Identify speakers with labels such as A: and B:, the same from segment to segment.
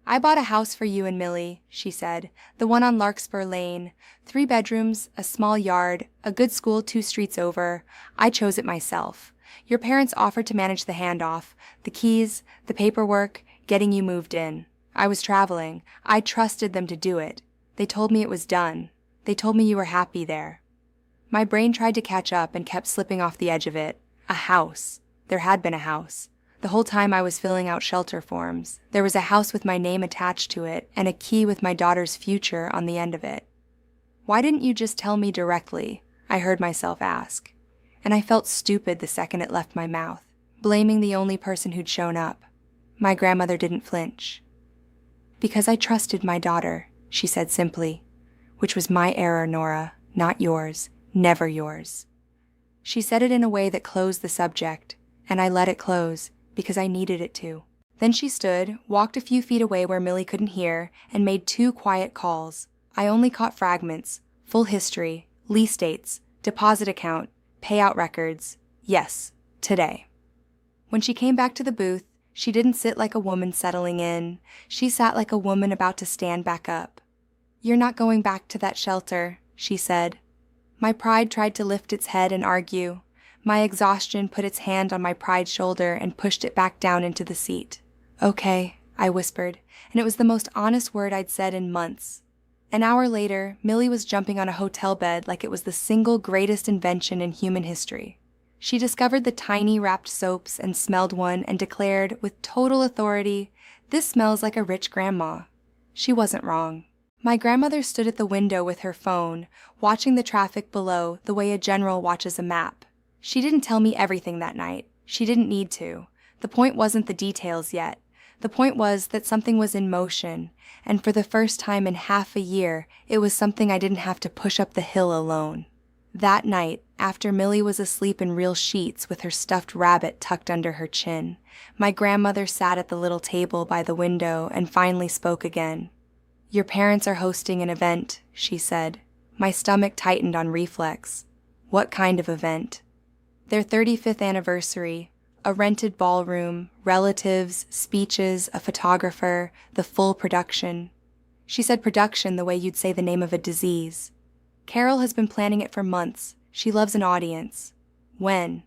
A: "I bought a house for you and Millie," she said, "the one on Larkspur Lane. 3 bedrooms, a small yard, a good school 2 streets over. I chose it myself. Your parents offered to manage the handoff, the keys, the paperwork, getting you moved in. I was traveling. I trusted them to do it. They told me it was done. They told me you were happy there." My brain tried to catch up and kept slipping off the edge of it. A house. There had been a house. The whole time I was filling out shelter forms, there was a house with my name attached to it and a key with my daughter's future on the end of it. "Why didn't you just tell me directly?" I heard myself ask. And I felt stupid the second it left my mouth, blaming the only person who'd shown up. My grandmother didn't flinch. "Because I trusted my daughter," she said simply. "Which was my error, Nora, not yours, never yours." She said it in a way that closed the subject, and I let it close because I needed it to. Then she stood, walked a few feet away where Millie couldn't hear, and made 2 quiet calls. I only caught fragments, full history, lease dates, deposit account, payout records. Yes, today. When she came back to the booth, she didn't sit like a woman settling in. She sat like a woman about to stand back up. "You're not going back to that shelter," she said. My pride tried to lift its head and argue. My exhaustion put its hand on my pride's shoulder and pushed it back down into the seat. "Okay," I whispered, and it was the most honest word I'd said in months. An hour later, Millie was jumping on a hotel bed like it was the single greatest invention in human history. She discovered the tiny wrapped soaps and smelled one and declared, with total authority, "This smells like a rich grandma." She wasn't wrong. My grandmother stood at the window with her phone, watching the traffic below the way a general watches a map. She didn't tell me everything that night. She didn't need to. The point wasn't the details yet. The point was that something was in motion, and for the first time in half a year, it was something I didn't have to push up the hill alone. That night, after Millie was asleep in real sheets with her stuffed rabbit tucked under her chin, my grandmother sat at the little table by the window and finally spoke again. "Your parents are hosting an event," she said. My stomach tightened on reflex. What kind of event? Their 35th anniversary, a rented ballroom, relatives, speeches, a photographer, the full production. She said production the way you'd say the name of a disease. Carol has been planning it for months. She loves an audience. When?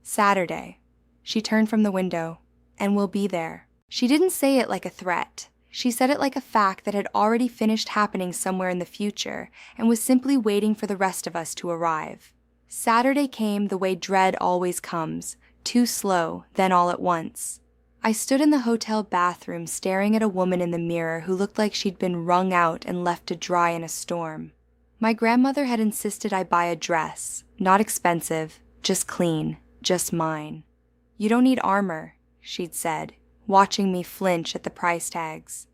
A: Saturday. She turned from the window. And we'll be there. She didn't say it like a threat. She said it like a fact that had already finished happening somewhere in the future and was simply waiting for the rest of us to arrive. Saturday came the way dread always comes, too slow, then all at once. I stood in the hotel bathroom staring at a woman in the mirror who looked like she'd been wrung out and left to dry in a storm. My grandmother had insisted I buy a dress, not expensive, just clean, just mine. "You don't need armor," she'd said, watching me flinch at the price tags.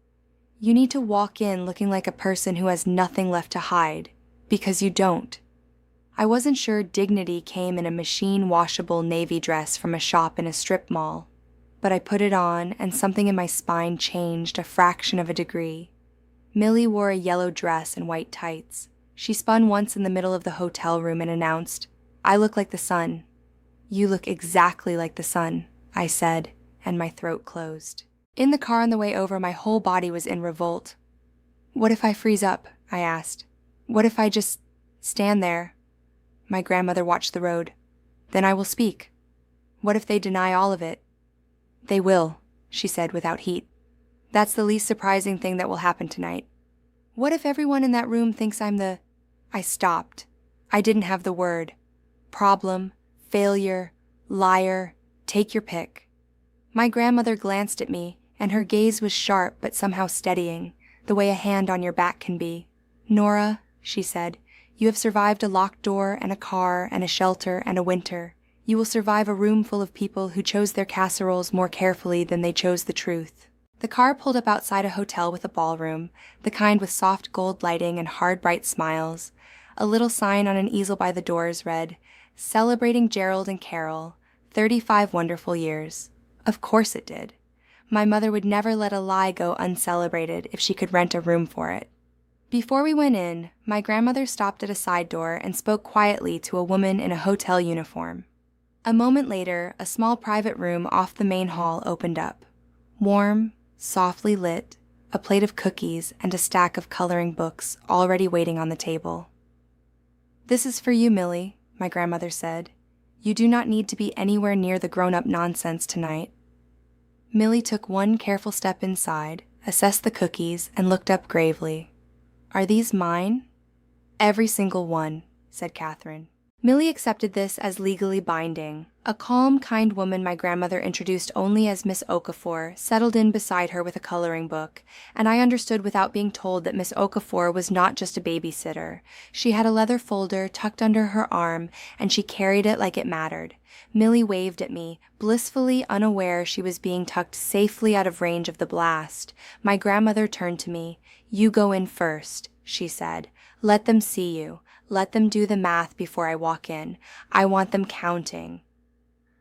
A: "You need to walk in looking like a person who has nothing left to hide, because you don't." I wasn't sure dignity came in a machine-washable navy dress from a shop in a strip mall, but I put it on and something in my spine changed a fraction of a degree. Millie wore a yellow dress and white tights. She spun once in the middle of the hotel room and announced, "I look like the sun." "You look exactly like the sun," I said, and my throat closed. In the car on the way over, my whole body was in revolt. "What if I freeze up?" I asked. "What if I just stand there?" My grandmother watched the road. "Then I will speak." "What if they deny all of it?" "They will," she said without heat. "That's the least surprising thing that will happen tonight." "What if everyone in that room thinks I'm the—" I stopped. I didn't have the word. Problem, failure, liar, take your pick. My grandmother glanced at me, and her gaze was sharp but somehow steadying, the way a hand on your back can be. "Nora," she said, "you have survived a locked door and a car and a shelter and a winter. You will survive a room full of people who chose their casseroles more carefully than they chose the truth." The car pulled up outside a hotel with a ballroom, the kind with soft gold lighting and hard bright smiles. A little sign on an easel by the doors read, "Celebrating Gerald and Carol, 35 wonderful years." Of course it did. My mother would never let a lie go uncelebrated if she could rent a room for it. Before we went in, my grandmother stopped at a side door and spoke quietly to a woman in a hotel uniform. A moment later, a small private room off the main hall opened up. Warm, softly lit, a plate of cookies, and a stack of coloring books already waiting on the table. "This is for you, Millie," my grandmother said. "You do not need to be anywhere near the grown-up nonsense tonight." Millie took one careful step inside, assessed the cookies, and looked up gravely. "Are these mine?" "Every single one," said Catherine. Millie accepted this as legally binding. A calm, kind woman my grandmother introduced only as Miss Okafor settled in beside her with a coloring book, and I understood without being told that Miss Okafor was not just a babysitter. She had a leather folder tucked under her arm, and she carried it like it mattered. Millie waved at me, blissfully unaware she was being tucked safely out of range of the blast. My grandmother turned to me. "You go in first," she said. "Let them see you. Let them do the math before I walk in. I want them counting."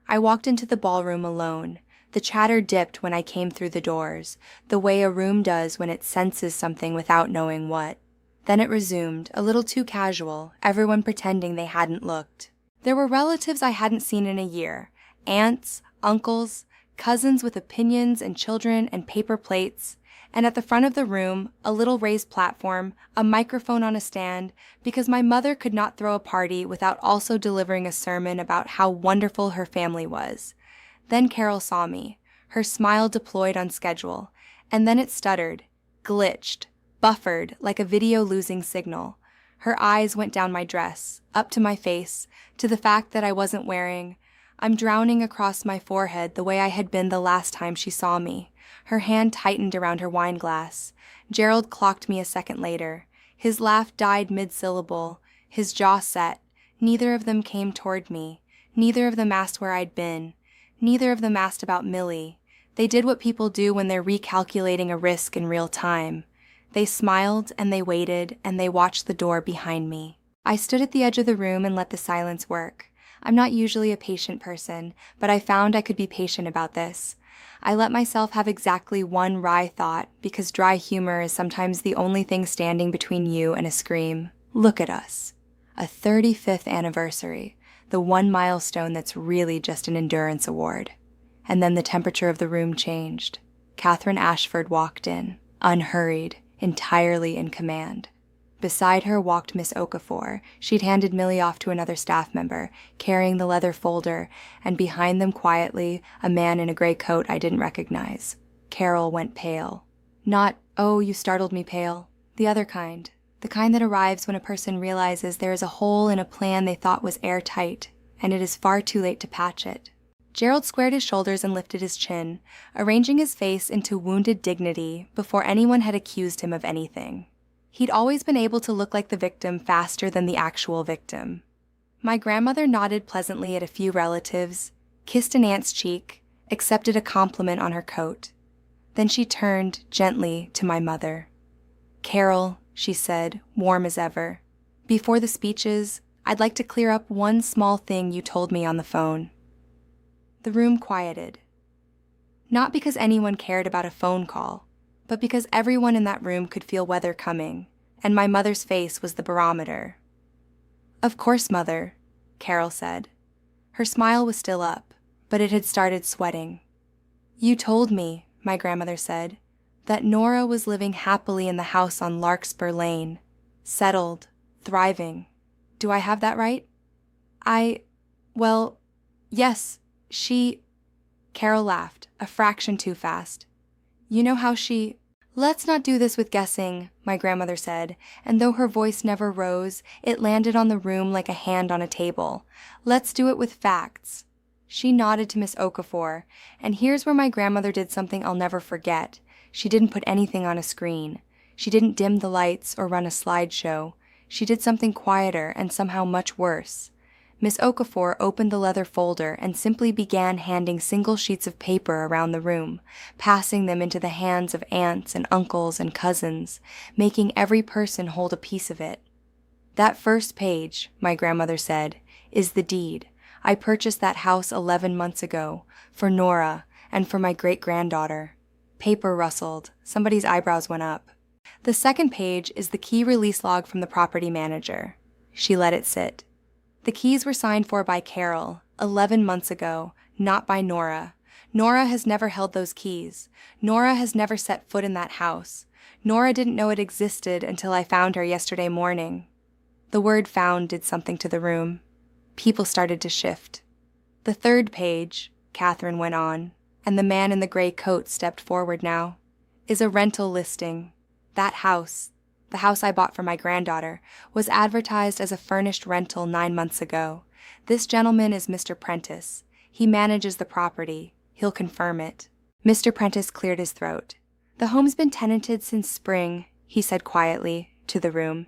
A: I walked into the ballroom alone. The chatter dipped when I came through the doors, the way a room does when it senses something without knowing what. Then it resumed, a little too casual, everyone pretending they hadn't looked. There were relatives I hadn't seen in a year, aunts, uncles, cousins with opinions and children and paper plates, and at the front of the room, a little raised platform, a microphone on a stand, because my mother could not throw a party without also delivering a sermon about how wonderful her family was. Then Carol saw me, her smile deployed on schedule, and then it stuttered, glitched, buffered like a video losing signal. Her eyes went down my dress, up to my face, to the fact that I wasn't wearing. I'm drowning across my forehead the way I had been the last time she saw me. Her hand tightened around her wine glass. Gerald clocked me a second later. His laugh died mid-syllable, his jaw set. Neither of them came toward me. Neither of them asked where I'd been. Neither of them asked about Millie. They did what people do when they're recalculating a risk in real time. They smiled, and they waited, and they watched the door behind me. I stood at the edge of the room and let the silence work. I'm not usually a patient person, but I found I could be patient about this. I let myself have exactly one wry thought, because dry humor is sometimes the only thing standing between you and a scream. Look at us. A 35th anniversary, the one milestone that's really just an endurance award. And then the temperature of the room changed. Catherine Ashford walked in, unhurried, entirely in command. Beside her walked Miss Okafor. She'd handed Millie off to another staff member, carrying the leather folder, and behind them quietly, a man in a gray coat I didn't recognize. Carol went pale. Not, "Oh, you startled me," pale. The other kind. The kind that arrives when a person realizes there is a hole in a plan they thought was airtight, and it is far too late to patch it. Gerald squared his shoulders and lifted his chin, arranging his face into wounded dignity before anyone had accused him of anything. He'd always been able to look like the victim faster than the actual victim. My grandmother nodded pleasantly at a few relatives, kissed an aunt's cheek, accepted a compliment on her coat. Then she turned, gently, to my mother. "Carol," she said, warm as ever, "before the speeches, I'd like to clear up one small thing you told me on the phone." The room quieted. Not because anyone cared about a phone call, but because everyone in that room could feel weather coming, and my mother's face was the barometer. "Of course, Mother," Carol said. Her smile was still up, but it had started sweating. "You told me," my grandmother said, "that Nora was living happily in the house on Larkspur Lane, settled, thriving. Do I have that right?" Well, yes, she..." Carol laughed, a fraction too fast. "You know how she..." "Let's not do this with guessing," my grandmother said, and though her voice never rose, it landed on the room like a hand on a table. "Let's do it with facts." She nodded to Miss Okafor, and here's where my grandmother did something I'll never forget. She didn't put anything on a screen. She didn't dim the lights or run a slideshow. She did something quieter and somehow much worse. Miss Okafor opened the leather folder and simply began handing single sheets of paper around the room, passing them into the hands of aunts and uncles and cousins, making every person hold a piece of it. "That first page," my grandmother said, "is the deed. I purchased that house 11 months ago, for Nora, and for my great-granddaughter." Paper rustled. Somebody's eyebrows went up. "The second page is the key release log from the property manager." She let it sit. "The keys were signed for by Carol, 11 months ago, not by Nora. Nora has never held those keys. Nora has never set foot in that house. Nora didn't know it existed until I found her yesterday morning." The word "found" did something to the room. People started to shift. "The third page," Catherine went on, and the man in the gray coat stepped forward now, "is a rental listing. That house, the house I bought for my granddaughter, was advertised as a furnished rental 9 months ago. This gentleman is Mr. Prentice. He manages the property. He'll confirm it." Mr. Prentice cleared his throat. "The home's been tenanted since spring," he said quietly, to the room.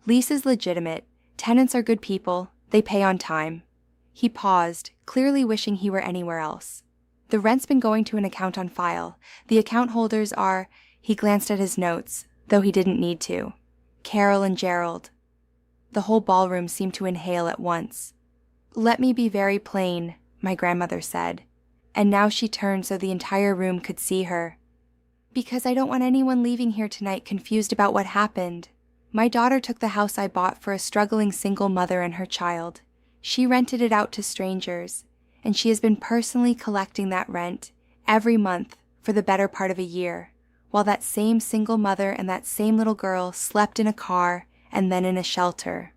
A: "Lease is legitimate. Tenants are good people. They pay on time." He paused, clearly wishing he were anywhere else. "The rent's been going to an account on file. The account holders are—" He glanced at his notes, though he didn't need to. "Carol and Gerald." The whole ballroom seemed to inhale at once. "Let me be very plain," my grandmother said, and now she turned so the entire room could see her. "Because I don't want anyone leaving here tonight confused about what happened. My daughter took the house I bought for a struggling single mother and her child. She rented it out to strangers, and she has been personally collecting that rent every month for the better part of a year, while that same single mother and that same little girl slept in a car and then in a shelter."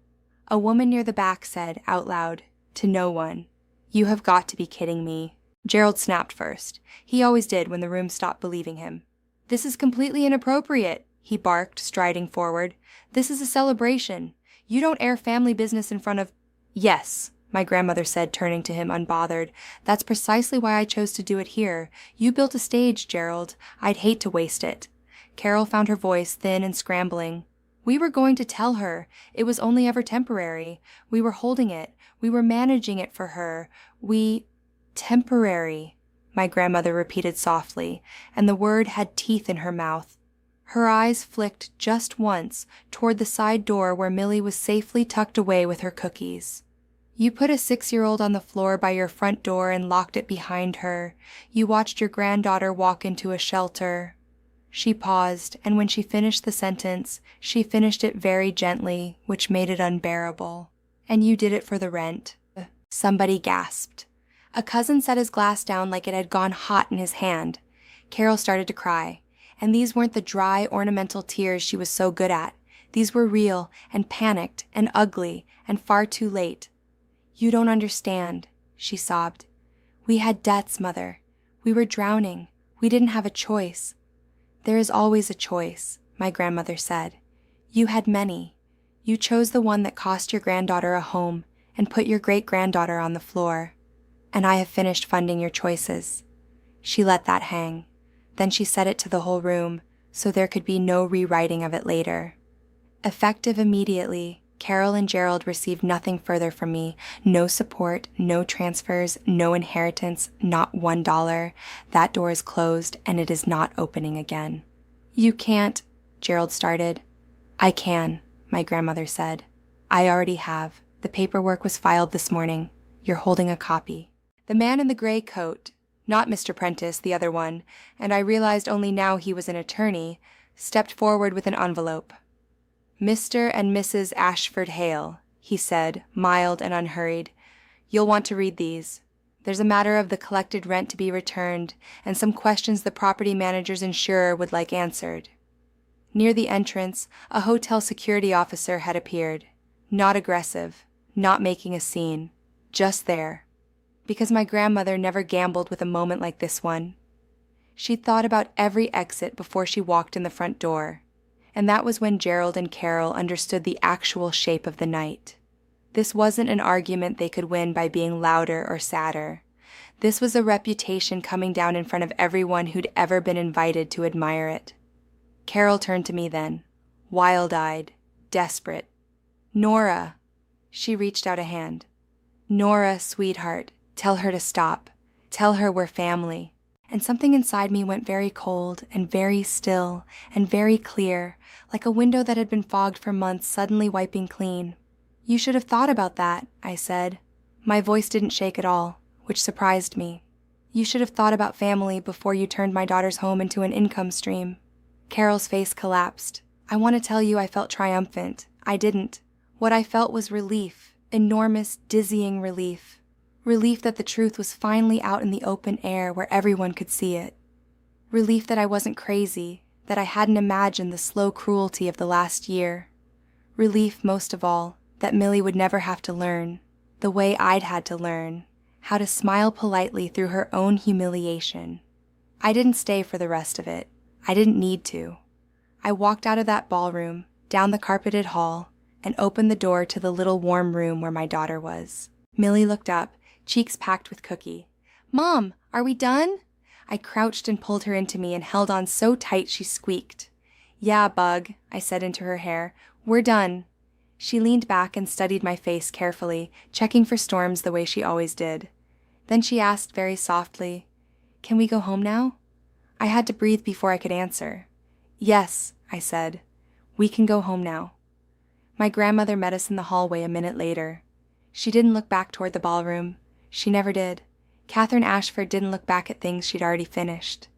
A: A woman near the back said, out loud, to no one, "You have got to be kidding me." Gerald snapped first. He always did when the room stopped believing him. "This is completely inappropriate," he barked, striding forward. "This is a celebration. You don't air family business in front of—" "Yes," my grandmother said, turning to him unbothered. "That's precisely why I chose to do it here. You built a stage, Gerald. I'd hate to waste it." Carol found her voice thin and scrambling. "We were going to tell her. It was only ever temporary. We were holding it. We were managing it for her. Temporary," my grandmother repeated softly, and the word had teeth in her mouth. Her eyes flicked just once toward the side door where Millie was safely tucked away with her cookies. "You put a 6-year-old on the floor by your front door and locked it behind her. You watched your granddaughter walk into a shelter." She paused, and when she finished the sentence, she finished it very gently, which made it unbearable. "And you did it for the rent." Somebody gasped. A cousin set his glass down like it had gone hot in his hand. Carol started to cry. And these weren't the dry, ornamental tears she was so good at. These were real, and panicked, and ugly, and far too late. "You don't understand," she sobbed. "We had debts, Mother. We were drowning. We didn't have a choice." "There is always a choice," my grandmother said. "You had many. You chose the one that cost your granddaughter a home and put your great-granddaughter on the floor. And I have finished funding your choices." She let that hang. Then she said it to the whole room, so there could be no rewriting of it later. Effective immediately, Carol and Gerald received nothing further from me. No support, no transfers, no inheritance, not $1. That door is closed, and it is not opening again. "You can't," Gerald started. "I can," my grandmother said. "I already have. The paperwork was filed this morning. You're holding a copy." The man in the gray coat, not Mr. Prentice, the other one, and I realized only now he was an attorney, stepped forward with an envelope. "Mr. and Mrs. Ashford Hale," he said, mild and unhurried. "You'll want to read these. There's a matter of the collected rent to be returned, and some questions the property manager's insurer would like answered." Near the entrance, a hotel security officer had appeared. Not aggressive, not making a scene, just there. Because my grandmother never gambled with a moment like this one. She thought about every exit before she walked in the front door, and that was when Gerald and Carol understood the actual shape of the night. This wasn't an argument they could win by being louder or sadder. This was a reputation coming down in front of everyone who'd ever been invited to admire it. Carol turned to me then, wild-eyed, desperate. "Nora!" She reached out a hand. "Nora, sweetheart. Tell her to stop. Tell her we're family." And something inside me went very cold and very still and very clear, like a window that had been fogged for months suddenly wiping clean. "You should have thought about that," I said. My voice didn't shake at all, which surprised me. "You should have thought about family before you turned my daughter's home into an income stream." Carol's face collapsed. "I want to tell you I felt triumphant. I didn't. What I felt was relief, enormous, dizzying relief. Relief that the truth was finally out in the open air where everyone could see it. Relief that I wasn't crazy, that I hadn't imagined the slow cruelty of the last year. Relief, most of all, that Millie would never have to learn, the way I'd had to learn, how to smile politely through her own humiliation. I didn't stay for the rest of it. I didn't need to. I walked out of that ballroom, down the carpeted hall, and opened the door to the little warm room where my daughter was. Millie looked up, cheeks packed with cookie. "Mom, are we done?" I crouched and pulled her into me and held on so tight she squeaked. "Yeah, Bug," I said into her hair. "We're done." She leaned back and studied my face carefully, checking for storms the way she always did. Then she asked very softly, "Can we go home now?" I had to breathe before I could answer. "Yes," I said. "We can go home now." My grandmother met us in the hallway a minute later. She didn't look back toward the ballroom. She never did. Catherine Ashford didn't look back at things she'd already finished.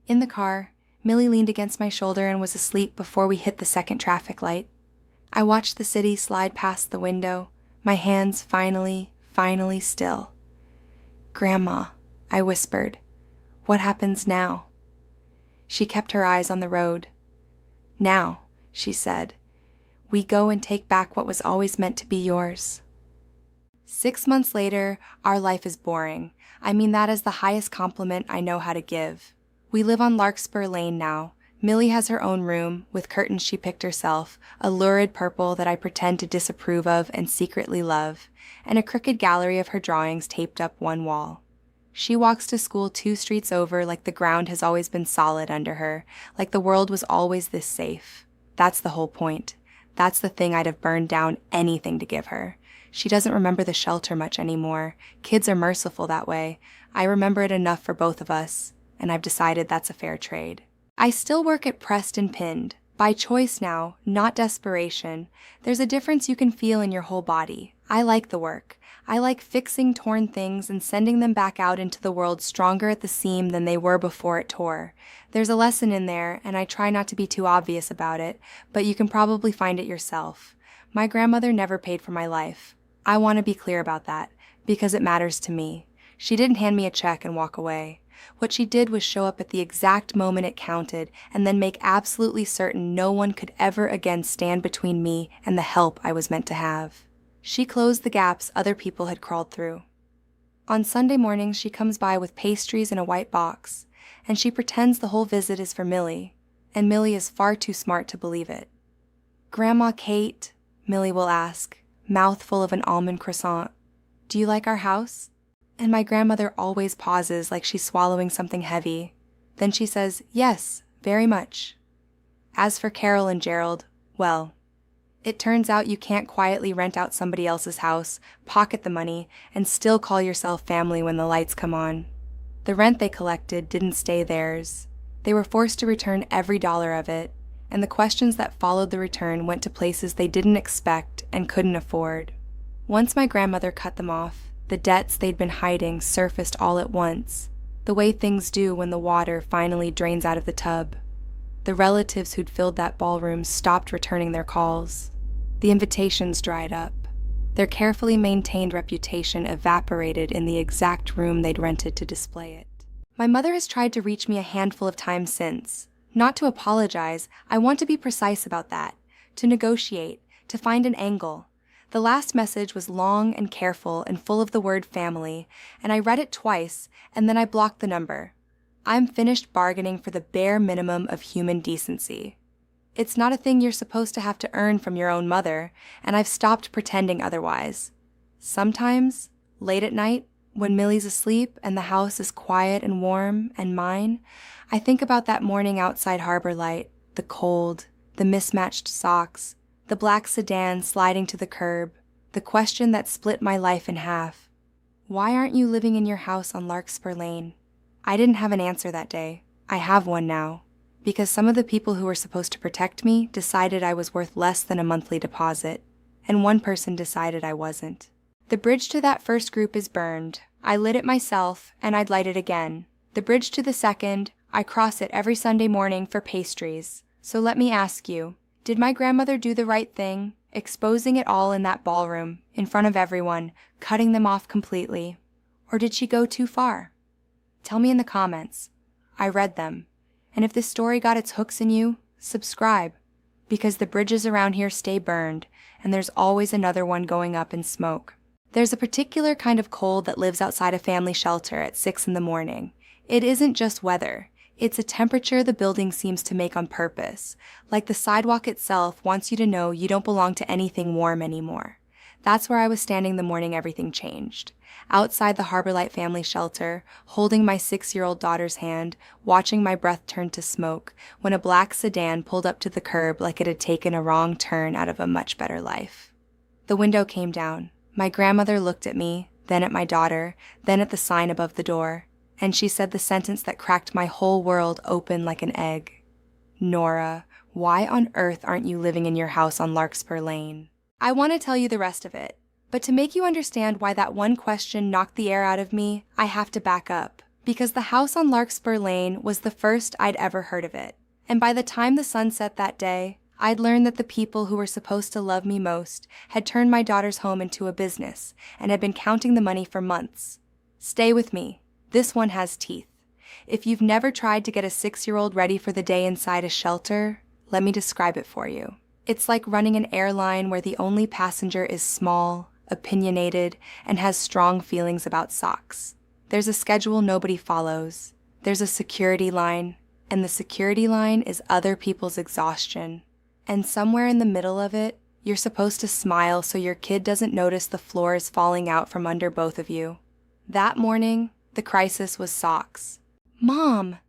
A: In the car, Millie leaned against my shoulder and was asleep before we hit the second traffic light. I watched the city slide past the window, my hands finally still. "Grandma," I whispered, "what happens now?" She kept her eyes on the road. "Now," she said, "we go and take back what was always meant to be yours." 6 months later, our life is boring. I mean that is the highest compliment I know how to give. We live on Larkspur Lane now. Millie has her own room, with curtains she picked herself, a lurid purple that I pretend to disapprove of and secretly love, and a crooked gallery of her drawings taped up one wall. She walks to school 2 streets over like the ground has always been solid under her, like the world was always this safe. That's the whole point. That's the thing I'd have burned down anything to give her. She doesn't remember the shelter much anymore. Kids are merciful that way. I remember it enough for both of us, and I've decided that's a fair trade. I still work at Pressed and Pinned. By choice now, not desperation. There's a difference you can feel in your whole body. I like the work. I like fixing torn things and sending them back out into the world stronger at the seam than they were before it tore. There's a lesson in there, and I try not to be too obvious about it, but you can probably find it yourself. My grandmother never paid for my life. I want to be clear about that, because it matters to me. She didn't hand me a check and walk away. What she did was show up at the exact moment it counted, and then make absolutely certain no one could ever again stand between me and the help I was meant to have. She closed the gaps other people had crawled through. On Sunday mornings, she comes by with pastries in a white box, and she pretends the whole visit is for Millie, and Millie is far too smart to believe it. "Grandma Kate," Millie will ask, mouthful of an almond croissant, "do you like our house?" And my grandmother always pauses like she's swallowing something heavy. Then she says, "Yes, very much." As for Carol and Gerald, well, it turns out you can't quietly rent out somebody else's house, pocket the money, and still call yourself family when the lights come on. The rent they collected didn't stay theirs. They were forced to return every dollar of it, and the questions that followed the return went to places they didn't expect and couldn't afford. Once my grandmother cut them off, the debts they'd been hiding surfaced all at once, the way things do when the water finally drains out of the tub. The relatives who'd filled that ballroom stopped returning their calls. The invitations dried up. Their carefully maintained reputation evaporated in the exact room they'd rented to display it. My mother has tried to reach me a handful of times since. Not to apologize, I want to be precise about that. To negotiate, to find an angle. The last message was long and careful and full of the word family, and I read it twice, and then I blocked the number. I'm finished bargaining for the bare minimum of human decency. It's not a thing you're supposed to have to earn from your own mother, and I've stopped pretending otherwise. Sometimes, late at night, when Millie's asleep and the house is quiet and warm and mine, I think about that morning outside Harbor Light, the cold, the mismatched socks, the black sedan sliding to the curb, the question that split my life in half. Why aren't you living in your house on Larkspur Lane? I didn't have an answer that day. I have one now. Because some of the people who were supposed to protect me decided I was worth less than a monthly deposit, and one person decided I wasn't. The bridge to that first group is burned. I lit it myself, and I'd light it again. The bridge to the second, I cross it every Sunday morning for pastries. So let me ask you, did my grandmother do the right thing, exposing it all in that ballroom, in front of everyone, cutting them off completely? Or did she go too far? Tell me in the comments. I read them. And if this story got its hooks in you, subscribe. Because the bridges around here stay burned, and there's always another one going up in smoke. There's a particular kind of cold that lives outside a family shelter at 6 in the morning. It isn't just weather. It's a temperature the building seems to make on purpose. Like the sidewalk itself wants you to know you don't belong to anything warm anymore. That's where I was standing the morning everything changed. Outside the Harbor Light family shelter, holding my 6-year-old daughter's hand, watching my breath turn to smoke, when a black sedan pulled up to the curb like it had taken a wrong turn out of a much better life. The window came down. My grandmother looked at me, then at my daughter, then at the sign above the door, and she said the sentence that cracked my whole world open like an egg. Nora, why on earth aren't you living in your house on Larkspur Lane? I want to tell you the rest of it, but to make you understand why that one question knocked the air out of me, I have to back up, because the house on Larkspur Lane was the first I'd ever heard of it, and by the time the sun set that day, I'd learned that the people who were supposed to love me most had turned my daughter's home into a business and had been counting the money for months. Stay with me. This one has teeth. If you've never tried to get a 6-year-old ready for the day inside a shelter, let me describe it for you. It's like running an airline where the only passenger is small, opinionated, and has strong feelings about socks. There's a schedule nobody follows. There's a security line, and the security line is other people's exhaustion. And somewhere in the middle of it, you're supposed to smile so your kid doesn't notice the floor is falling out from under both of you. That morning, the crisis was socks. Mom!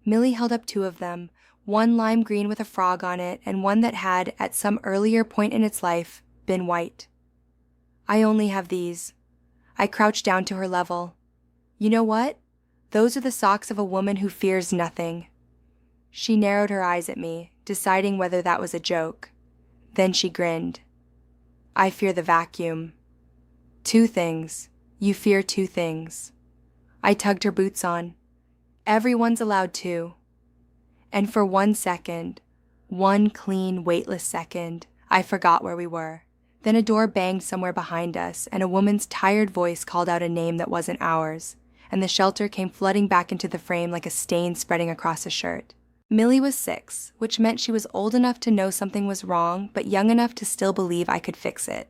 A: Millie held up 2 of them, one lime green with a frog on it and one that had, at some earlier point in its life, been white. I only have these. I crouched down to her level. You know what? Those are the socks of a woman who fears nothing. She narrowed her eyes at me, deciding whether that was a joke. Then she grinned. I fear the vacuum. 2 things. You fear 2 things. I tugged her boots on. Everyone's allowed 2. And for 1 second, one clean, weightless second, I forgot where we were. Then a door banged somewhere behind us, and a woman's tired voice called out a name that wasn't ours, and the shelter came flooding back into the frame like a stain spreading across a shirt. Millie was 6, which meant she was old enough to know something was wrong, but young enough to still believe I could fix it.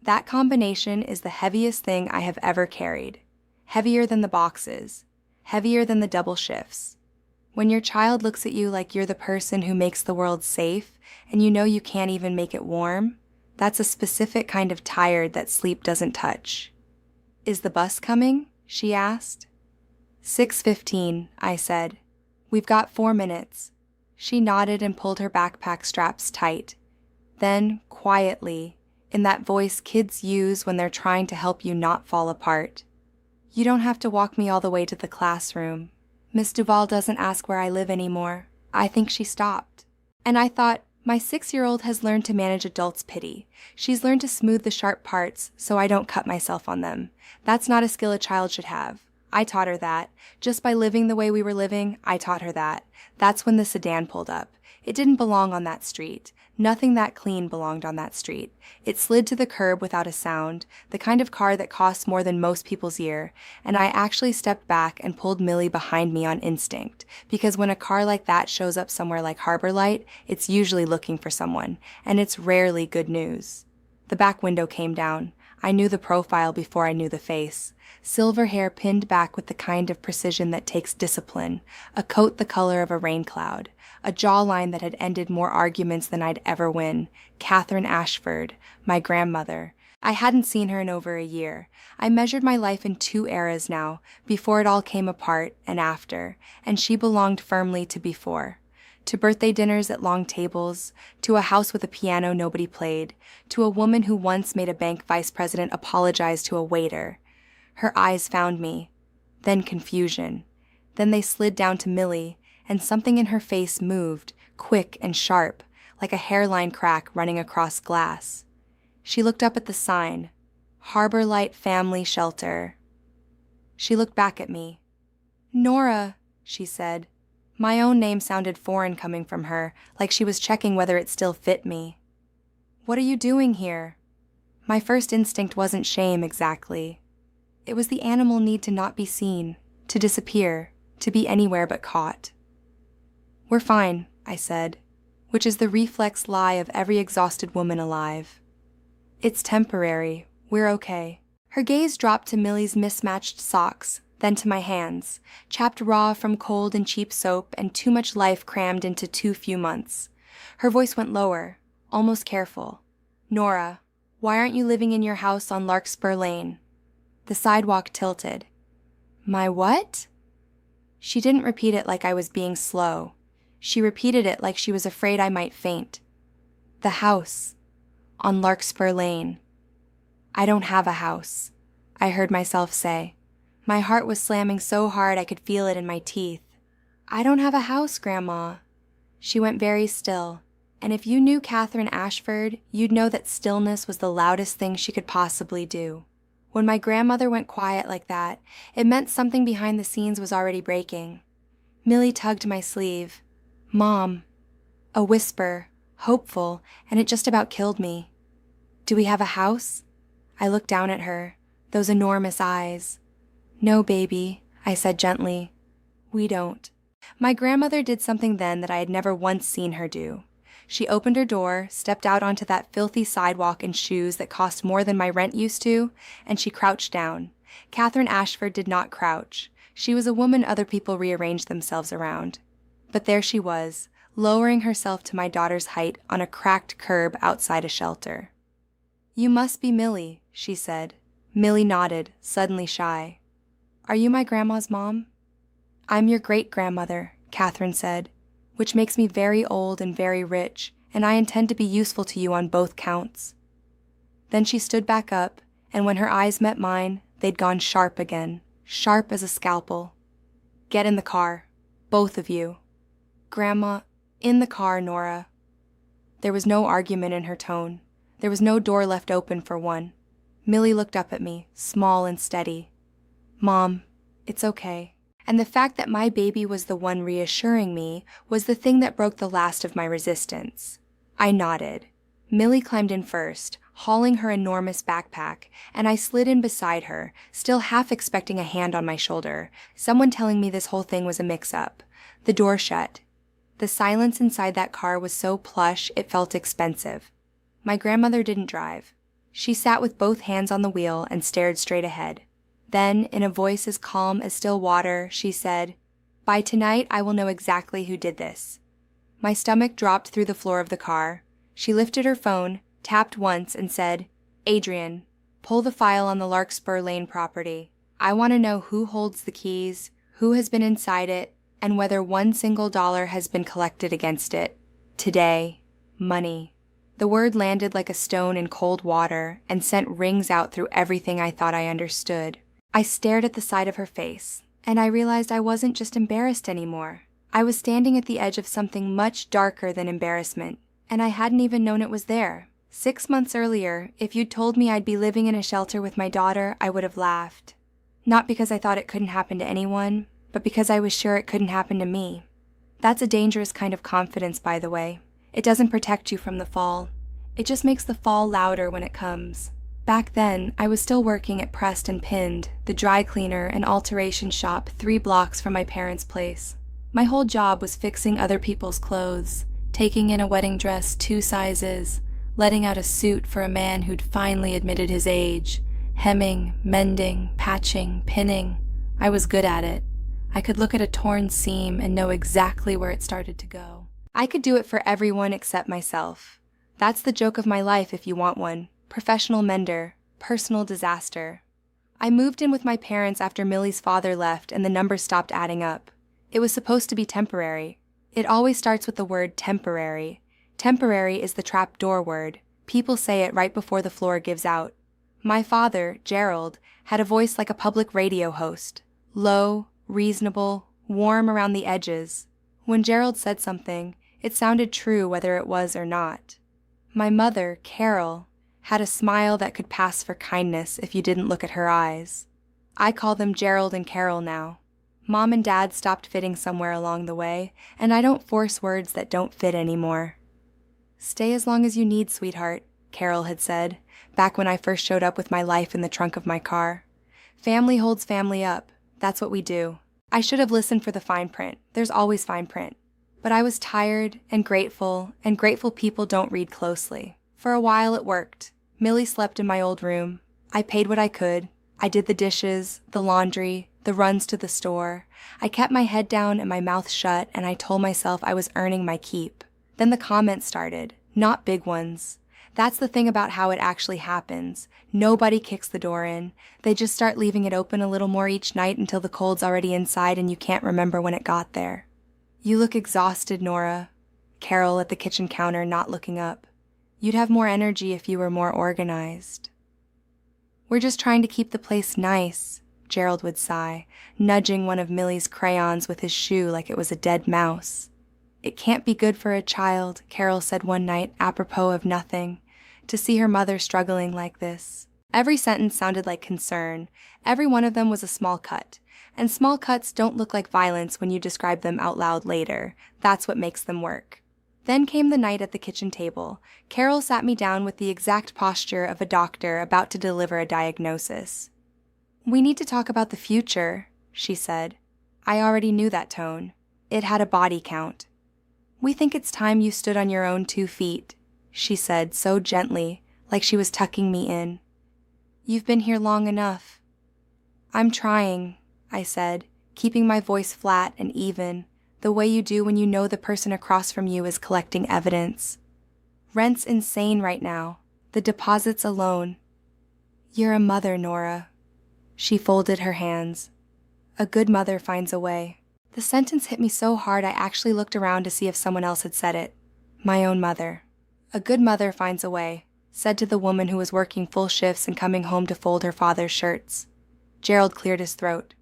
A: That combination is the heaviest thing I have ever carried. Heavier than the boxes. Heavier than the double shifts. When your child looks at you like you're the person who makes the world safe, and you know you can't even make it warm, that's a specific kind of tired that sleep doesn't touch. Is the bus coming? She asked. 6:15, I said. We've got 4 minutes. She nodded and pulled her backpack straps tight. Then, quietly, in that voice kids use when they're trying to help you not fall apart. You don't have to walk me all the way to the classroom. Miss Duval doesn't ask where I live anymore. I think she stopped. And I thought, my 6-year-old has learned to manage adults' pity. She's learned to smooth the sharp parts so I don't cut myself on them. That's not a skill a child should have. I taught her that. Just by living the way we were living, I taught her that. That's when the sedan pulled up. It didn't belong on that street. Nothing that clean belonged on that street. It slid to the curb without a sound, the kind of car that costs more than most people's year, and I actually stepped back and pulled Millie behind me on instinct, because when a car like that shows up somewhere like Harbor Light, it's usually looking for someone, and it's rarely good news. The back window came down. I knew the profile before I knew the face. Silver hair pinned back with the kind of precision that takes discipline, a coat the color of a rain cloud, a jawline that had ended more arguments than I'd ever win. Catherine Ashford, my grandmother. I hadn't seen her in over a year. I measured my life in 2 eras now, before it all came apart and after, and she belonged firmly to before. To birthday dinners at long tables, to a house with a piano nobody played, to a woman who once made a bank vice president apologize to a waiter. Her eyes found me, then confusion. Then they slid down to Millie, and something in her face moved, quick and sharp, like a hairline crack running across glass. She looked up at the sign, Harbor Light Family Shelter. She looked back at me. Nora, she said. My own name sounded foreign coming from her, like she was checking whether it still fit me. What are you doing here? My first instinct wasn't shame exactly. It was the animal need to not be seen, to disappear, to be anywhere but caught. "We're fine," I said, which is the reflex lie of every exhausted woman alive. "It's temporary. We're okay." Her gaze dropped to Millie's mismatched socks, then to my hands, chapped raw from cold and cheap soap and too much life crammed into too few months. Her voice went lower, almost careful. "Nora, why aren't you living in your house on Larkspur Lane?" The sidewalk tilted. "My what?" She didn't repeat it like I was being slow. She repeated it like she was afraid I might faint. "The house. On Larkspur Lane." "I don't have a house," I heard myself say. My heart was slamming so hard I could feel it in my teeth. "I don't have a house, Grandma." She went very still, and if you knew Catherine Ashford, you'd know that stillness was the loudest thing she could possibly do. When my grandmother went quiet like that, it meant something behind the scenes was already breaking. Millie tugged my sleeve. "Mom." A whisper, hopeful, and it just about killed me. "Do we have a house?" I looked down at her, those enormous eyes. "No, baby," I said gently. "We don't." My grandmother did something then that I had never once seen her do. She opened her door, stepped out onto that filthy sidewalk in shoes that cost more than my rent used to, and she crouched down. Catherine Ashford did not crouch. She was a woman other people rearranged themselves around. But there she was, lowering herself to my daughter's height on a cracked curb outside a shelter. "You must be Millie," she said. Millie nodded, suddenly shy. "Are you my grandma's mom?" "I'm your great-grandmother," Catherine said, "which makes me very old and very rich, and I intend to be useful to you on both counts." Then she stood back up, and when her eyes met mine, they'd gone sharp again, sharp as a scalpel. "Get in the car, both of you." "Grandma, in the car, Nora." There was no argument in her tone. There was no door left open for one. Millie looked up at me, small and steady. "Mom, it's okay." And the fact that my baby was the one reassuring me was the thing that broke the last of my resistance. I nodded. Millie climbed in first, hauling her enormous backpack, and I slid in beside her, still half expecting a hand on my shoulder, someone telling me this whole thing was a mix-up. The door shut. The silence inside that car was so plush it felt expensive. My grandmother didn't drive. She sat with both hands on the wheel and stared straight ahead. Then, in a voice as calm as still water, she said, "By tonight, I will know exactly who did this." My stomach dropped through the floor of the car. She lifted her phone, tapped once, and said, "Adrian, pull the file on the Larkspur Lane property. I want to know who holds the keys, who has been inside it, and whether one single dollar has been collected against it. Today. Money." The word landed like a stone in cold water and sent rings out through everything I thought I understood. I stared at the side of her face, and I realized I wasn't just embarrassed anymore. I was standing at the edge of something much darker than embarrassment, and I hadn't even known it was there. 6 months earlier, if you'd told me I'd be living in a shelter with my daughter, I would have laughed. Not because I thought it couldn't happen to anyone, but because I was sure it couldn't happen to me. That's a dangerous kind of confidence, by the way. It doesn't protect you from the fall. It just makes the fall louder when it comes. Back then, I was still working at Pressed and Pinned, the dry cleaner and alteration shop 3 blocks from my parents' place. My whole job was fixing other people's clothes, taking in a wedding dress 2 sizes, letting out a suit for a man who'd finally admitted his age, hemming, mending, patching, pinning. I was good at it. I could look at a torn seam and know exactly where it started to go. I could do it for everyone except myself. That's the joke of my life if you want one. Professional mender. Personal disaster. I moved in with my parents after Millie's father left and the numbers stopped adding up. It was supposed to be temporary. It always starts with the word temporary. Temporary is the trapdoor word. People say it right before the floor gives out. My father, Gerald, had a voice like a public radio host. Low, reasonable, warm around the edges. When Gerald said something, it sounded true whether it was or not. My mother, Carol, had a smile that could pass for kindness if you didn't look at her eyes. I call them Gerald and Carol now. Mom and Dad stopped fitting somewhere along the way, and I don't force words that don't fit anymore. "Stay as long as you need, sweetheart," Carol had said, back when I first showed up with my life in the trunk of my car. Family holds family up. That's what we do. I should have listened for the fine print. There's always fine print. But I was tired and grateful people don't read closely. For a while it worked. Millie slept in my old room. I paid what I could. I did the dishes, the laundry, the runs to the store. I kept my head down and my mouth shut, and I told myself I was earning my keep. Then the comments started, not big ones. That's the thing about how it actually happens. Nobody kicks the door in. They just start leaving it open a little more each night until the cold's already inside and you can't remember when it got there. You look exhausted, Nora. Carol at the kitchen counter, not looking up. You'd have more energy if you were more organized. We're just trying to keep the place nice, Gerald would sigh, nudging one of Millie's crayons with his shoe like it was a dead mouse. It can't be good for a child, Carol said one night, apropos of nothing, to see her mother struggling like this. Every sentence sounded like concern. Every one of them was a small cut. And small cuts don't look like violence when you describe them out loud later. That's what makes them work. Then came the night at the kitchen table. Carol sat me down with the exact posture of a doctor about to deliver a diagnosis. "We need to talk about the future," she said. I already knew that tone. It had a body count. "We think it's time you stood on your own 2 feet," she said so gently, like she was tucking me in. "You've been here long enough." "I'm trying," I said, keeping my voice flat and even, the way you do when you know the person across from you is collecting evidence. "Rent's insane right now. The deposits alone." "You're a mother, Nora." She folded her hands. "A good mother finds a way." The sentence hit me so hard I actually looked around to see if someone else had said it. My own mother. "A good mother finds a way," said to the woman who was working full shifts and coming home to fold her father's shirts. Gerald cleared his throat.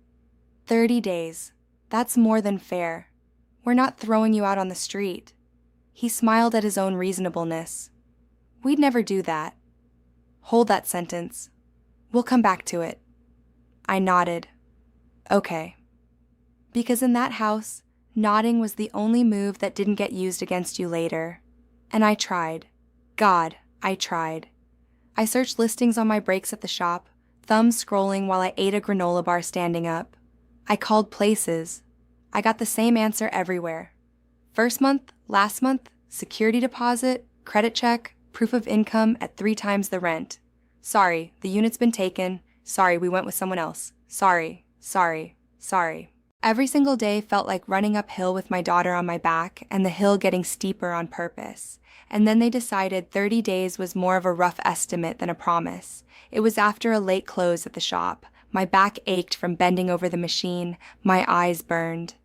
A: 30 days. That's more than fair. We're not throwing you out on the street." He smiled at his own reasonableness. "We'd never do that." "Hold that sentence. We'll come back to it." I nodded. "Okay." Because in that house, nodding was the only move that didn't get used against you later. And I tried. God, I tried. I searched listings on my breaks at the shop, thumbs scrolling while I ate a granola bar standing up. I called places. I got the same answer everywhere. First month, last month, security deposit, credit check, proof of income at 3 times the rent. "Sorry, the unit's been taken. Sorry, we went with someone else. Sorry, sorry, sorry." Every single day felt like running uphill with my daughter on my back and the hill getting steeper on purpose. And then they decided 30 days was more of a rough estimate than a promise. It was after a late close at the shop. My back ached from bending over the machine. My eyes burned.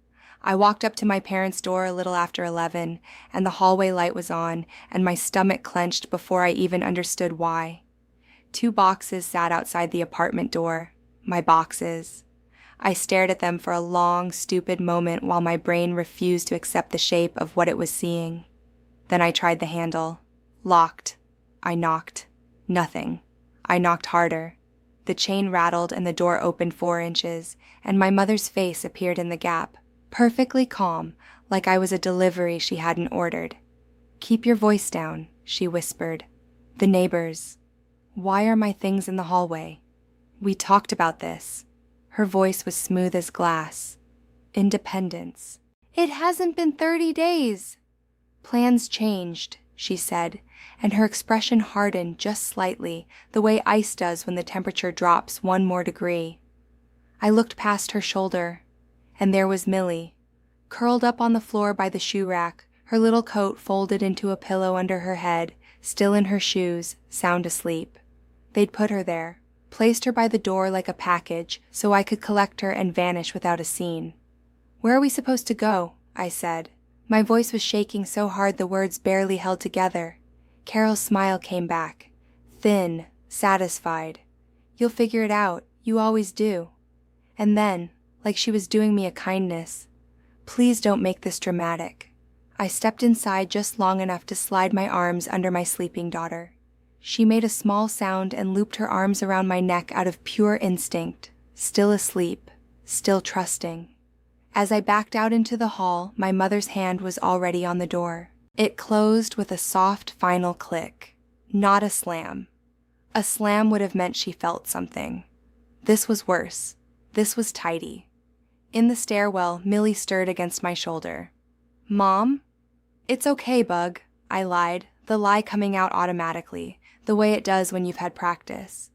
A: I walked up to my parents' door a little after 11, and the hallway light was on, and my stomach clenched before I even understood why. 2 boxes sat outside the apartment door. My boxes. I stared at them for a long, stupid moment while my brain refused to accept the shape of what it was seeing. Then I tried the handle. Locked. I knocked. Nothing. I knocked harder. The chain rattled and the door opened 4 inches, and my mother's face appeared in the gap, perfectly calm, like I was a delivery she hadn't ordered. "Keep your voice down," she whispered. "The neighbors. Why are my things in the hallway? We talked about this." Her voice was smooth as glass. "Independence." "It hasn't been 30 days. "Plans changed," she said, and her expression hardened just slightly, the way ice does when the temperature drops 1 more degree. I looked past her shoulder, and there was Millie, curled up on the floor by the shoe rack, her little coat folded into a pillow under her head, still in her shoes, sound asleep. They'd put her there, placed her by the door like a package so I could collect her and vanish without a scene. "Where are we supposed to go?" I said. My voice was shaking so hard the words barely held together. Carol's smile came back, thin, satisfied. "You'll figure it out. You always do." And then, like she was doing me a kindness, "Please don't make this dramatic." I stepped inside just long enough to slide my arms under my sleeping daughter. She made a small sound and looped her arms around my neck out of pure instinct, still asleep, still trusting. As I backed out into the hall, my mother's hand was already on the door. It closed with a soft final click, not a slam. A slam would have meant she felt something. This was worse. This was tidy. In the stairwell, Millie stirred against my shoulder. "Mom?" "It's okay, Bug," I lied, the lie coming out automatically, the way it does when you've had practice.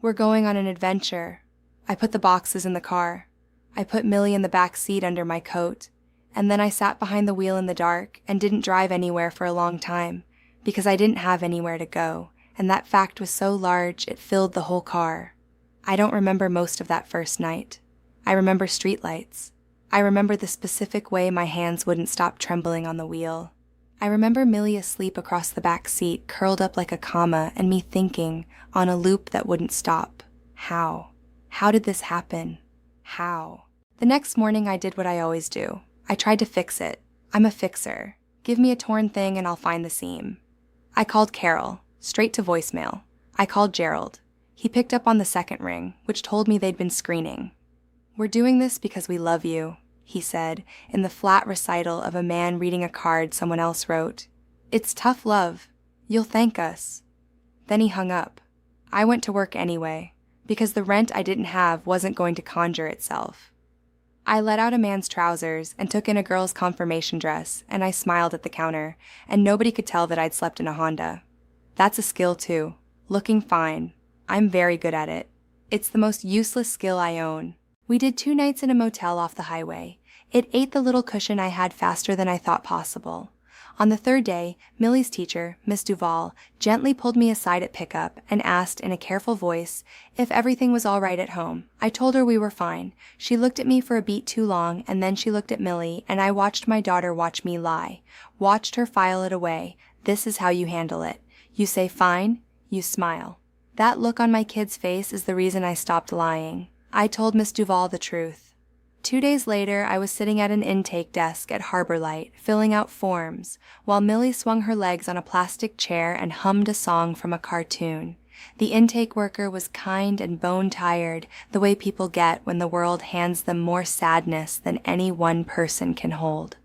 A: "We're going on an adventure." I put the boxes in the car. I put Millie in the back seat under my coat, and then I sat behind the wheel in the dark and didn't drive anywhere for a long time, because I didn't have anywhere to go, and that fact was so large it filled the whole car. I don't remember most of that first night. I remember streetlights. I remember the specific way my hands wouldn't stop trembling on the wheel. I remember Millie asleep across the back seat, curled up like a comma, and me thinking, on a loop that wouldn't stop. How? How did this happen? How? The next morning I did what I always do. I tried to fix it. I'm a fixer. Give me a torn thing and I'll find the seam. I called Carol, straight to voicemail. I called Gerald. He picked up on the second ring, which told me they'd been screening. "We're doing this because we love you," he said, in the flat recital of a man reading a card someone else wrote. "It's tough love. You'll thank us." Then he hung up. I went to work anyway, because the rent I didn't have wasn't going to conjure itself. I let out a man's trousers and took in a girl's confirmation dress, and I smiled at the counter, and nobody could tell that I'd slept in a Honda. That's a skill too. Looking fine. I'm very good at it. It's the most useless skill I own. We did 2 nights in a motel off the highway. It ate the little cushion I had faster than I thought possible. On the 3rd day, Millie's teacher, Miss Duval, gently pulled me aside at pickup and asked in a careful voice if everything was all right at home. I told her we were fine. She looked at me for a beat too long, and then she looked at Millie, and I watched my daughter watch me lie. Watched her file it away. This is how you handle it. You say fine, you smile. That look on my kid's face is the reason I stopped lying. I told Miss Duval the truth. 2 days later, I was sitting at an intake desk at Harbor Light, filling out forms, while Millie swung her legs on a plastic chair and hummed a song from a cartoon. The intake worker was kind and bone-tired, the way people get when the world hands them more sadness than any one person can hold.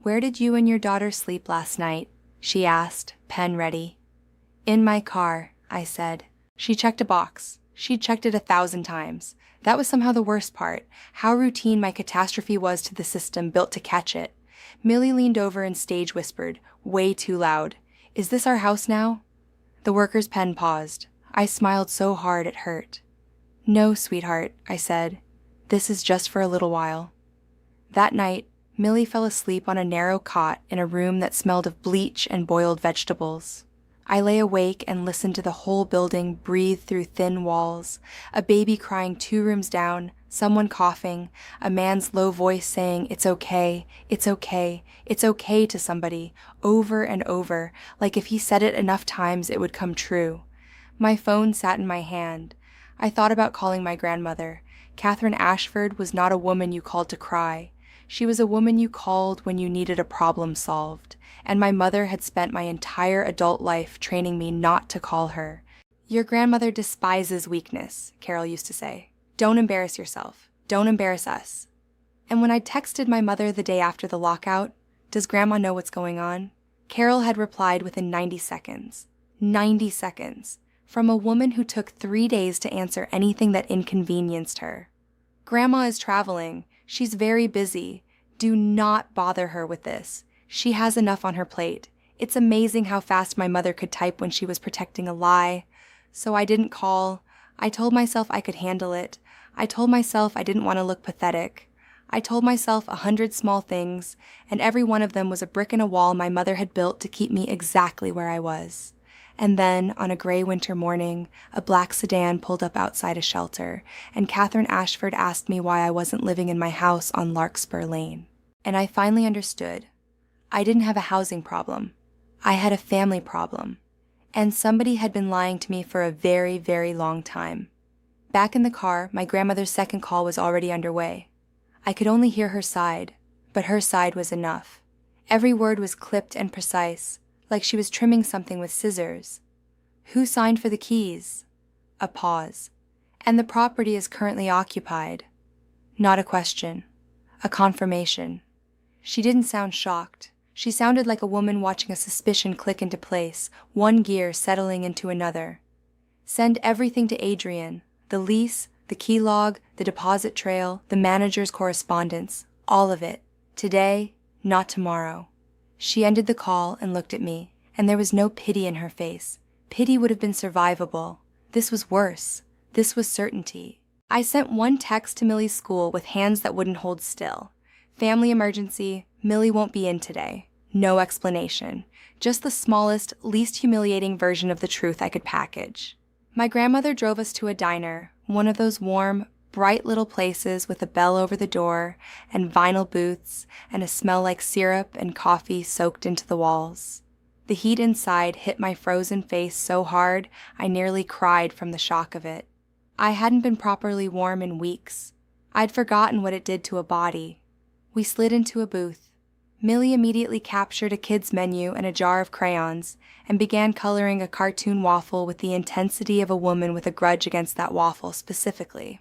A: "Where did you and your daughter sleep last night?" she asked, pen ready. "In my car," I said. She checked a box. She'd checked it 1,000 times. That was somehow the worst part, how routine my catastrophe was to the system built to catch it. Millie leaned over and stage whispered, way too loud, "Is this our house now?" The worker's pen paused. I smiled so hard it hurt. "No, sweetheart," I said. "This is just for a little while." That night, Millie fell asleep on a narrow cot in a room that smelled of bleach and boiled vegetables. I lay awake and listened to the whole building breathe through thin walls, a baby crying 2 rooms down, someone coughing, a man's low voice saying, "It's okay, it's okay, it's okay" to somebody, over and over, like if he said it enough times it would come true. My phone sat in my hand. I thought about calling my grandmother. Catherine Ashford was not a woman you called to cry. She was a woman you called when you needed a problem solved, and my mother had spent my entire adult life training me not to call her. "Your grandmother despises weakness," Carol used to say. "Don't embarrass yourself. Don't embarrass us." And when I texted my mother the day after the lockout, "Does Grandma know what's going on?" Carol had replied within 90 seconds. 90 seconds. From a woman who took 3 days to answer anything that inconvenienced her. "Grandma is traveling. She's very busy. Do not bother her with this. She has enough on her plate." It's amazing how fast my mother could type when she was protecting a lie. So I didn't call. I told myself I could handle it. I told myself I didn't want to look pathetic. I told myself 100 small things, and every one of them was a brick in a wall my mother had built to keep me exactly where I was. And then, on a gray winter morning, a black sedan pulled up outside a shelter, and Catherine Ashford asked me why I wasn't living in my house on Larkspur Lane. And I finally understood. I didn't have a housing problem. I had a family problem. And somebody had been lying to me for a very, very long time. Back in the car, my grandmother's second call was already underway. I could only hear her side, but her side was enough. Every word was clipped and precise, like she was trimming something with scissors. "Who signed for the keys?" A pause. "And the property is currently occupied." Not a question. A confirmation. She didn't sound shocked. She sounded like a woman watching a suspicion click into place, one gear settling into another. "Send everything to Adrian. The lease, the the key log, the deposit trail, the manager's correspondence, all of it. Today, not tomorrow. She ended the call and looked at me, and there was no pity in her face. Pity would have been survivable. This was worse. This was certainty. I sent one text to Millie's school with hands that wouldn't hold still. Family emergency, Millie won't be in today. No explanation. Just the smallest, least humiliating version of the truth I could package. My grandmother drove us to a diner, one of those warm, bright little places with a bell over the door and vinyl booths and a smell like syrup and coffee soaked into the walls. The heat inside hit my frozen face so hard I nearly cried from the shock of it. I hadn't been properly warm in weeks. I'd forgotten what it did to a body. We slid into a booth. Millie immediately captured a kid's menu and a jar of crayons and began coloring a cartoon waffle with the intensity of a woman with a grudge against that waffle specifically.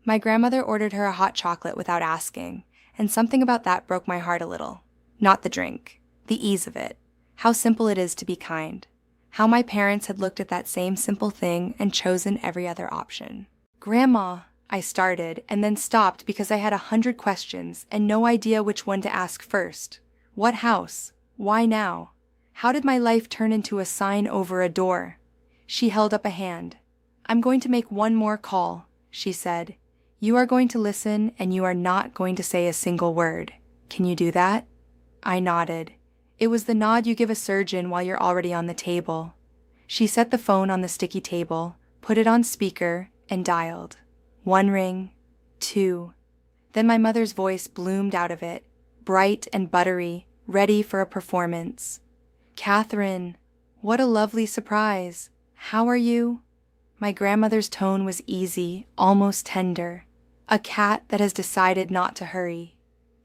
A: My grandmother ordered her a hot chocolate without asking, and something about that broke my heart a little. Not the drink, the ease of it. How simple it is to be kind. How my parents had looked at that same simple thing and chosen every other option. "Grandma," I started, and then stopped because I had 100 questions and no idea which one to ask first. What house? Why now? How did my life turn into a sign over a door? She held up a hand. "I'm going to make one more call," she said. "You are going to listen and you are not going to say a single word. Can you do that?" I nodded. It was the nod you give a surgeon while you're already on the table. She set the phone on the sticky table, put it on speaker, and dialed. 1 ring, 2. Then my mother's voice bloomed out of it, bright and buttery, ready for a performance. "Catherine, what a lovely surprise. How are you?" My grandmother's tone was easy, almost tender. A cat that has decided not to hurry.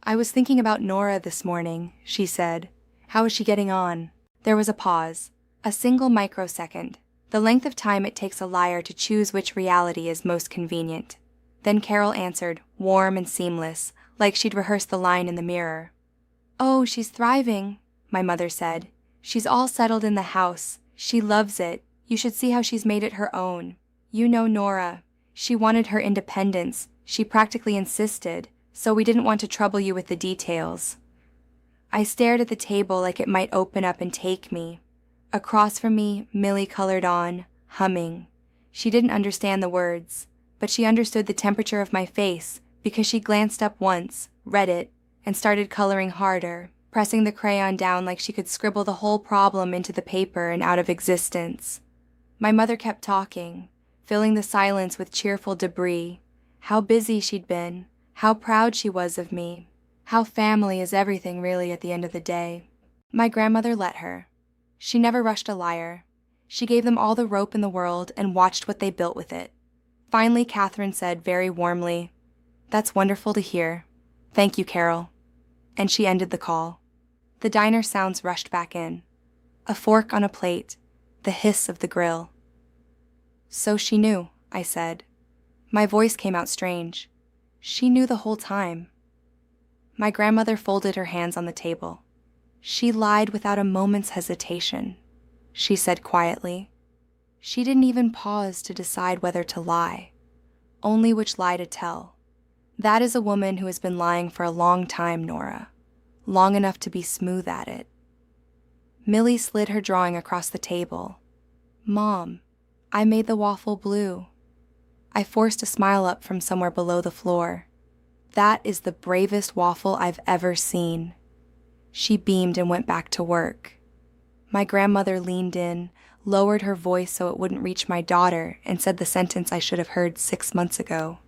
A: "I was thinking about Nora this morning," she said. "How is she getting on?" There was a pause, a single microsecond, the length of time it takes a liar to choose which reality is most convenient. Then Carol answered, warm and seamless, like she'd rehearsed the line in the mirror. "Oh, she's thriving," my mother said. "She's all settled in the house. She loves it. You should see how she's made it her own. You know Nora. She wanted her independence. She practically insisted, so we didn't want to trouble you with the details." I stared at the table like it might open up and take me. Across from me, Millie colored on, humming. She didn't understand the words, but she understood the temperature of my face because she glanced up once, read it, and started coloring harder, pressing the crayon down like she could scribble the whole problem into the paper and out of existence. My mother kept talking, filling the silence with cheerful debris. How busy she'd been, how proud she was of me. How family is everything really at the end of the day. My grandmother let her. She never rushed a liar. She gave them all the rope in the world and watched what they built with it. Finally, Catherine said very warmly, "That's wonderful to hear. Thank you, Carol." And she ended the call. The diner sounds rushed back in. A fork on a plate, the hiss of the grill. "So she knew," I said. My voice came out strange. She knew the whole time. My grandmother folded her hands on the table. "She lied without a moment's hesitation," she said quietly. She didn't even pause to decide whether to lie, only which lie to tell. That is a woman who has been lying for a long time, Nora. Long enough to be smooth at it. Millie slid her drawing across the table. "Mom, I made the waffle blue." I forced a smile up from somewhere below the floor. "That is the bravest waffle I've ever seen." She beamed and went back to work. My grandmother leaned in, lowered her voice so it wouldn't reach my daughter, and said the sentence I should have heard 6 months ago.